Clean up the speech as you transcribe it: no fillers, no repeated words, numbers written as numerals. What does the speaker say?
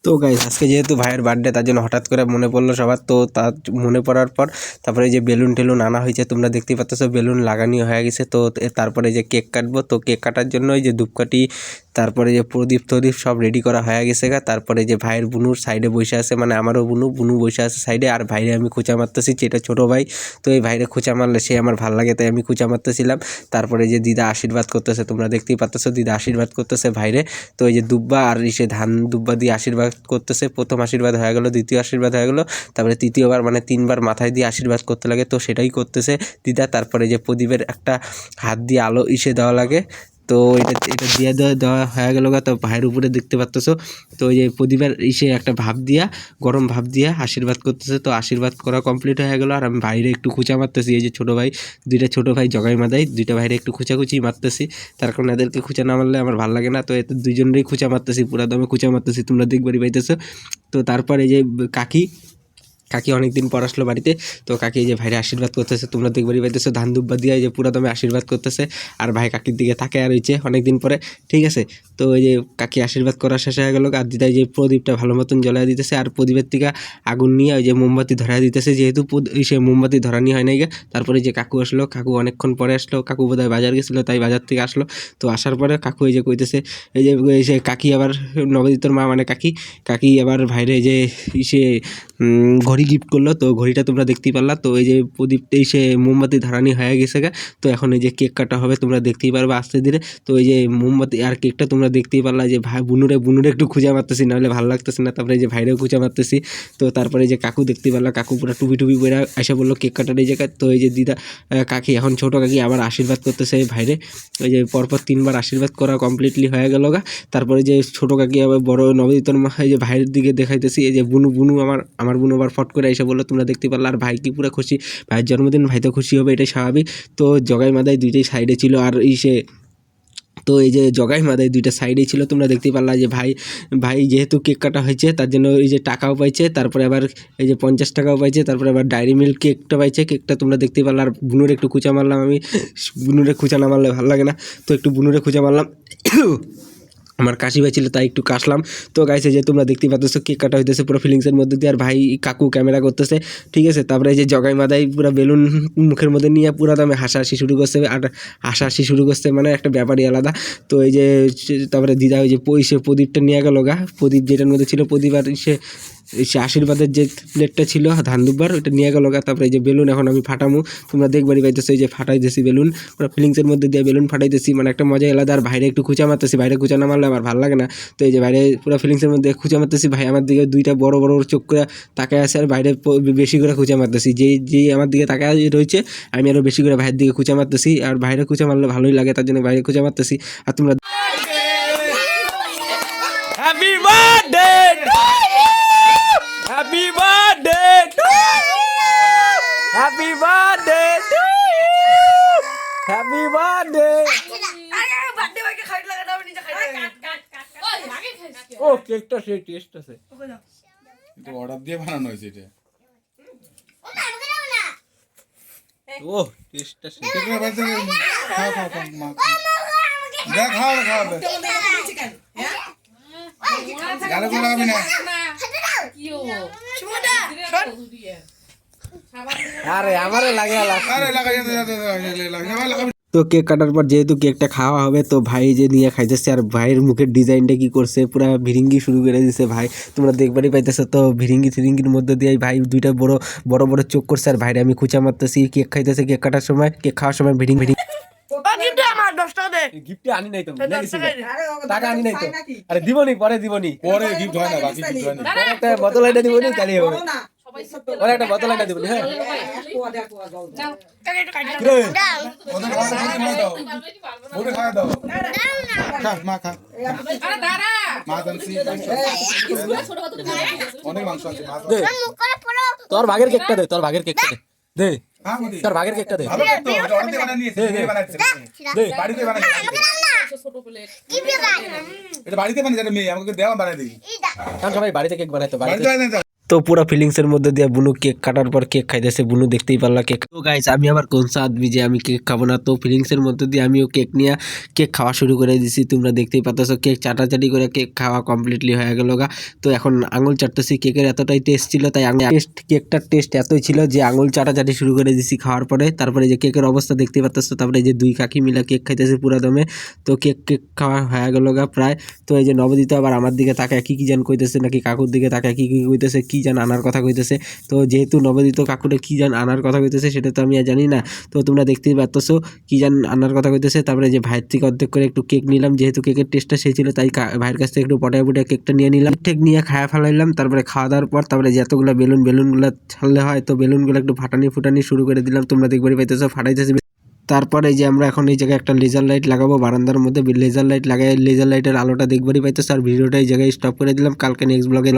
তো গাইস আজকে যেহেতু ভাইয়ের বার্থডে তার জন্য হঠাৎ করে মনে পড়লো সবার। তো তার মনে পড়ার পর তারপরে যে বেলুন টেলুন আনা হয়েছে, তোমরা দেখতেই পাচ্ছ বেলুন লাগানো হয়ে গেছে। তো তারপরে যে কেক কাটবো, তো কেক কাটার জন্য ওই যে ধূপকাঠি, তারপরে যে প্রদীপ টদীপ সব রেডি করা হয়ে গেছে গা। তারপরে যে ভাইয়ের বুনুর সাইডে বসে আছে, মানে আমারও বুনু বসে আছে সাইডে, আর ভাইরে আমি খোঁচা মারতেছি, যেটা ছোটো ভাই। তো এই ভাইরে খোঁচা মারলে সে আমার ভাল লাগে, তাই আমি খোঁচা মারতেছিলাম। তারপরে যে দিদা আশীর্বাদ করতেছে, তোমরা দেখতেই পাচ্ছ দিদা আশীর্বাদ করতেছে ভাইরে। তো এই যে দুব্বা আর সে ধান দুব্বা দিয়ে আশীর্বাদ করতেছে। প্রথম আশীর্বাদ হয়ে গেল, দ্বিতীয় আশীর্বাদ হয়ে গেল, তারপরে তৃতীয়বার মানে 3বার মাথায় দিয়ে আশীর্বাদ করতে লাগে, তো সেটাই করতেছে দিদা। তারপরে যে প্রদীপের একটা হাত দিয়ে আলো দেওয়া লাগে, তো এটা দিয়ে দেওয়া হয়ে গেল গা। তো ভাইয়ের উপরে দেখতে পাচ্ছ, তো ওই যে প্রদীপের একটা ভাব দিয়া, গরম ভাব দিয়া আশীর্বাদ করতেছে। তো আশীর্বাদ করা কমপ্লিট হয়ে গেল, আর আমি বাইরে একটু খুঁচা মারতেছি। এই যে ছোটো ভাই, দুইটা ছোটো ভাই জগাই মাদাই, দুইটা ভাইরে একটু খুঁচাখুচি মারতেছি, তার কারণ এদেরকে খুঁচা না মারলে আমার ভালো লাগে না। তো এতে দুইজনেরই খুঁচা মারতেছি, পুরা দমে খুঁচা মারতেছি, তোমরা দেখবারই পাইতেছো। তো তারপরে যে কাকি অনেকদিন পর আসলো বাড়িতে। তো কাকি এই যে ভাইরে আশীর্বাদ করতেছে, তোমরা দেখবারই পাইতেছো, ধান দুব্বা দিয়ে এই যে পুরা দমে আশীর্বাদ করতেছে। আর ভাই কাকির দিকে তাকায় আর রয়েছে অনেকদিন পরে, ঠিক আছে। তো এই যে কাকি আশীর্বাদ করা শেষ হয়ে গেল, আর দিদা যে প্রদীপটা ভালো মতন জ্বলাই দিতেছে, আর প্রদীপের থেকে আগুন নিয়ে ওই যে মোমবাতি ধরাই দিতেছে, যেহেতু সে মোমবাতি ধরানি হয় নাই গে। তারপরে যে কাকু আসলো, কাকু অনেকক্ষণ পরে আসলো, কাকু বোধহয় বাজার গেছিলো, তাই বাজার থেকে আসলো। তো আসার পরে কাকু এই যে কইতেছে, এই যে কাকি আবার নবদিতর মা মানে কাকি আবার ভাইরে যে সে ঘড়ি গিফট করলো। তো ঘড়িটা তোমরা দেখতেই পারলা। তো এই যে প্রদীপটাই সে মোমবাতি ধারানি হয়ে গেছে গা। তো এখন এই যে কেক কাটা হবে, তোমরা দেখতেই পারবে আস্তে ধীরে। তো এই যে মোমবাতি আর কেকটা তোমরা দেখতেই পারলা, যে ভাই বুনুরে একটু খুঁজা মারতেছি, নাহলে ভালো লাগতেছে না। তারপরে এই যে ভাইরেও খুঁজা মারতেছি। তো তারপরে যে কাকু দেখতেই পারলা, কাকু পুরো টুপি পরে এসে বললো কেক কাটার এই জায়গায়। তো এই যে দিদা কাকি এখন ছোটো কাকি আবার আশীর্বাদ করতেছে ভাইরে। ওই যে পরপর 3বার আশীর্বাদ করা কমপ্লিটলি হয়ে গেল গা। তারপরে যে ছোটো কাকি আবার বড় নবদিতর মা এই যে ভাইয়ের দিকে দেখাইতেছি, এই যে বুনু আমার বুনু আবার ফট করে এসে বললো, তোমরা দেখতে পারলা। আর ভাই কি পুরো খুশি, ভাইয়ের জন্মদিন, ভাই তো খুশি হবে, এটাই স্বাভাবিক। তো জগাই মাদাই দুইটাই সাইডে ছিল, আর তো এই যে জগাই মাদাই দুইটা সাইডেই ছিল, তোমরা দেখতেই পারলা। যে ভাই যেহেতু কেক কাটা হয়েছে তার জন্য এই যে টাকাও পাইছে, তারপরে আবার এই যে 50 টাকাও পাইছে, তারপরে আবার ডায়েরি মিল্ক কেকটা পাইছে, কেকটা তোমরা দেখতেই পারলা। আর বুনুরে একটু খুঁচা মারলাম আমি, বুনুরে খুঁচা না মারলে ভালো লাগে না, তো একটু বুনুরে খুঁচা মারলাম। আমার কাশি ভাই ছিল তাই একটু কাশলাম। তো গাইছে যে তোমরা দেখতে পাচ্ছ কেক কাটা হইতেছে পুরো ফিলিংসের মধ্যে দিয়ে, আর ভাই কাকু ক্যামেরা করতেছে, ঠিক আছে। তারপরে এই যে জগাই মাদাই পুরো বেলুন মুখের মধ্যে নিয়ে পুরো দামে হাসাহাসি শুরু করছে, আর হাসাহাসি শুরু করছে মানে একটা ব্যাপারই আলাদা। তো এই যে তারপরে দিদা ওই যে প্রদীপটা নিয়ে গেল গা, প্রদীপ যেটার মধ্যে ছিল প্রদীপ, আর সে আশীর্বাদের যে প্লেটটা ছিল ধান দুব্বার, ওইটা নিয়ে গেল গা। তারপরে এই যে বেলুন এখন আমি ফাটামু, তোমরা দেখবারই পাইতেছো, এই যে ফাটাইতেছি বেলুন, পুরো ফিলিংসের মধ্যে দিয়ে বেলুন ফাটাইতেছি, মানে একটা মজাই আলাদা। আর ভাইরে একটু খুঁচা মারতেছি, ভাইরে খুঁচা না মারলে আমার ভালো লাগে না। তো এই যে বাইরে পুরো ফিলিংসের মধ্যে খুঁচা মারতেছি, ভাই আমার দিকে দুইটা বড় বড় চোখ করে তাকায় আছে, আর বাইরে বেশি করে খুঁচা মারতেছি, যেই আমার দিকে তাকায় রয়েছে আমি আরও বেশি করে ভাইয়ের দিকে খুঁচা মারতেছি। আর বাইরে খুঁচা মারলে ভালোই লাগে, তার জন্য বাইরে খুঁচা মারতেছি। আর তোমরা Happy birthday to you! Happy birthday to you! Happy birthday to you! Happy birthday! ও কেকটা সেই টেস্ট আছে, এটা অর্ডার দিয়ে বানানো হয়েছে এটা। ও টেস্টটা সেই কেকটা বাড়িতে খাও মা যা খাও গালে করে লাগাবি না। আরে আমারে লাগে আরে লাগাই লাগাবি। তো কেক কাটার পর যেহেতু কেকটা খাওয়া হবে, তো ভাই যে নিয়ে খাইতেছে, আর ভাইয়ের মুখের ডিজাইনটা কি করছে, পুরো ভিরিঙ্গি শুরু করে দিচ্ছে ভাই, তোমরা দেখবারই পাইতেছো। তো ভিরিঙ্গির মধ্যে দিয়ে ভাই দুইটা বড় বড় চোখ করছে, আর ভাইরে আমি খুঁচা মারতেছি, কেক খাইতেছে, কেক কাটার সময়, কেক খাওয়ার সময় ভিরিঙ্গি গিফট আনি নাই তো, টাকা আনি নাই তো, আরে দিবনি পরে গিফট হয় না, বাকি গিফট হয় না। একটা বোতল এটা দিবনি, তাহলে হবে, ওরা একটা বোতল এটা দিবনি। হ্যাঁ ওদের খাওয়া দাও খা মা খা মা জানছি অনেক মাংস আছে মা দে তোর ভাগের কেকটা দে, তোর ভাগের কেকটা দে তোর ভাগের কেকটা দে ভালো তো এটা অর্ডার দিয়ে বানিয়ে নিয়েছে এই বানাচ্ছে দে বাড়িতে বানাচ্ছে এটা বাড়িতে বানিয়ে যাবে মেয়ে আমাকে দেওয়া বানাই দিই কারণ সবাই বাড়িতে কেক বানায় তো বাড়িতে বাড়িতে বানাই দাও তো পুরো ফিলিংসের মধ্যে দিয়ে বুনু কেক কাটার পর কেক খাইতেছে, বুনু দেখতেই পারলা কেক। তো গাইস আমি আবার কোন সাদবি যে আমি কেক খাবো না, তো ফিলিংসের মধ্যে দিয়ে আমিও কেক নিয়ে কেক খাওয়া শুরু করে দিছি। তোমরা দেখতেই পাচ্ছ কেক চাটাচাটি করে কেক খাওয়া কমপ্লিটলি হয়ে গেল গা। তো এখন আঙুল চাটতেছি, কেকের এতটাই টেস্ট ছিল তাই কেকটার টেস্ট এতই ছিল যে আঙুল চাটাচাটি শুরু করে দিছি খাওয়ার পরে। তারপরে যে কেকের অবস্থা দেখতেই পাচ্ছ, তারপরে এই যে দুই কাকি মিলা কেক খাইতেছে পুরা দমে। তো কেক খাওয়া হয়ে গেল গা প্রায়। তো এই যে নবদিত আবার আমার দিকে তাকায় কি জান কইতেছে, নাকি কাকুর দিকে তাকায় কি কইতেছে, কি জান আনার কথা কইতেছে। তো যেহেতু নবদিত কাকুরে কি জান আনার কথা কইতেছে সেটা তো আমি আর জানি না, তো তোমরা দেখতেই পাচ্ছ কি জান আনার কথা কইতেছে। তারপরে যে ভাইয়ের থেকে অর্ধেক করে একটু কেক নিলাম, যেহেতু কেকের টেস্টটা সেই ছিল তাই ভাইয়ের কাছ থেকে একটু পটায় কেকটা নিয়ে নিলাম, ঠিক নিয়ে খাওয়া ফেলাইলাম। তারপরে খাওয়া দাওয়ার পর তারপরে যতগুলো বেলুনগুলো ছাড়লে হয় তো বেলুনগুলো একটু ফুটানি শুরু করে দিলাম। তোমরা দেখবারই পাইতেছো ফাটাইতেছে। তারপরে এই যে আমরা এখন এই জায়গায় একটা লেজার লাইট লাগাবো বারান্দার মধ্যে, লেজার লাইট লাগাই লেজার লাইটের আলোটা দেখবারই পাইতেছো। আর ভিডিওটা এই জায়গায় স্টপ করে দিলাম, কালকে নেক্সট ব্লগে